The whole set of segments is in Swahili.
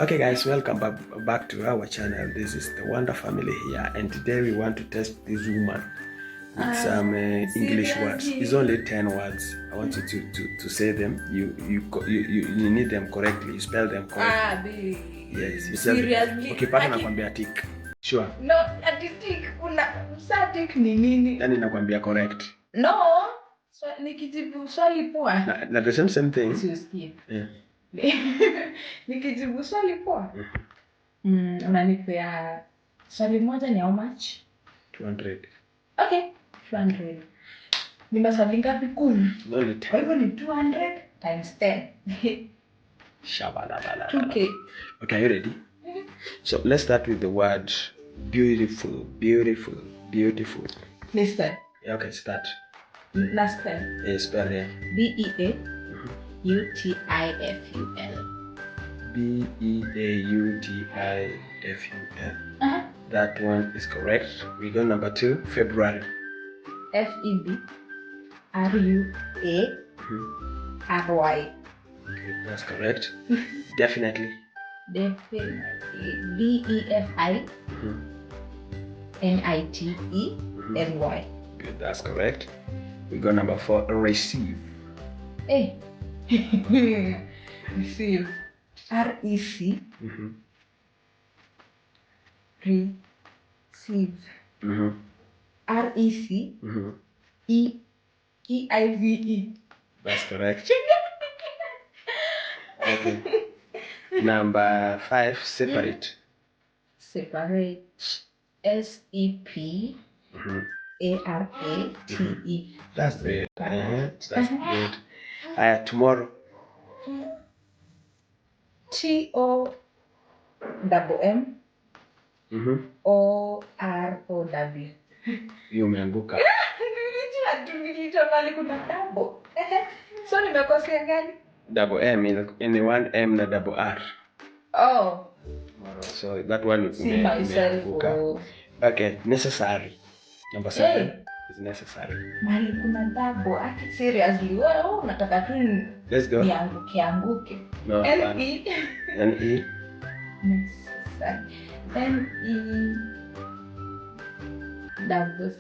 Okay guys, welcome back to our channel. This is the Wonder family here, and today we want to test this woman with some English words. It's only 10 words. I want you to say them. You need them correctly. You spell them correctly. Yes, you spell them. Okay, pata nakwambia tick. Sure. No, ati tick tick ni nini? Yaani nakwambia correct. No. So nikijibu swali poa. Na the same thing. Usiusikie. Yeah. Nikijibu swali poa. Unanipea swali moja ni how much? 200. Okay, 200. Ni maswali ngapi 10? Only 10. Kwa hivyo ni 200 times 10. Shabalabala. 2K. Okay, are you ready? So let's start with the word beautiful. Beautiful. Beautiful. Listen. Yeah, okay, start. Last spell. Yeah, spell here. B-E-A-U-T-I-F-U-L. B-E-A-U-T-I-F-U-L. That one is correct. We go number 2, February. F-E-B-R-U-A-R-Y. Okay, that's correct. Definitely. Definitely. D-E-F-I-N-I-T-E-N-Y. Good, that's correct. We go number 4, receive. Hey. Receive. R-E-C. Receive. R-E-C. E-I-V-E. That's correct. Okay. Number 5, separate. Separate. S-E-P-A-R-A-T-E. That's great. That's good. Tomorrow. T-O-M-O-R-O-W. You umeanguka. Nilijua mali kuna double. So nimekosea gani? Double M in one M na double R. Oh. So that one See myself. Okay, necessary. Number 7 is necessary. Mali kuna double. Seriously, wewe unataka tu let's go. Nianguke. No. N-E. N-E. Necessary. N-E. Double C.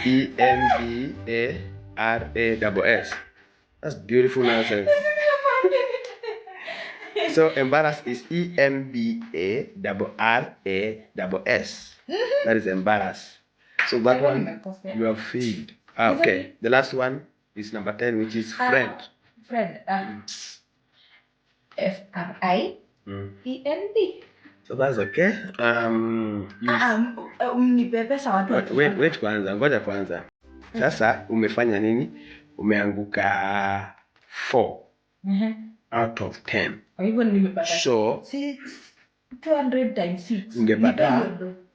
E-M-B-A-R-A-S-S. That's beautiful nonsense. So embarrass is E-M-B-A-R-R-A-S-S. That is embarrass. So that one you have failed. Okay, the last one is number 10, which is friend. Friend. F-R-I-E-N-D. So that's okay. Wait kwanza, ngoja kwanza. Sasa umefanya nini? Umeanguka 4 out of 10. Kwa hivyo nimepata. So 200 times 6.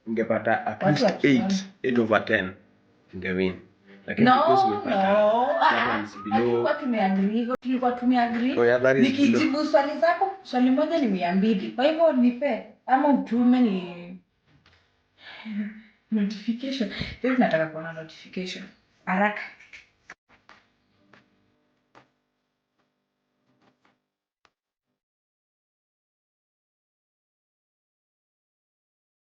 Ungepata at least 8 over 10. Ungewin. Lakini tulikuwa tumeagree. Nikijibu swali zako, swali moja ni 200. Kwa hivyo nipe ama utume Notification. Hivi nataka kuona notification. Haraka.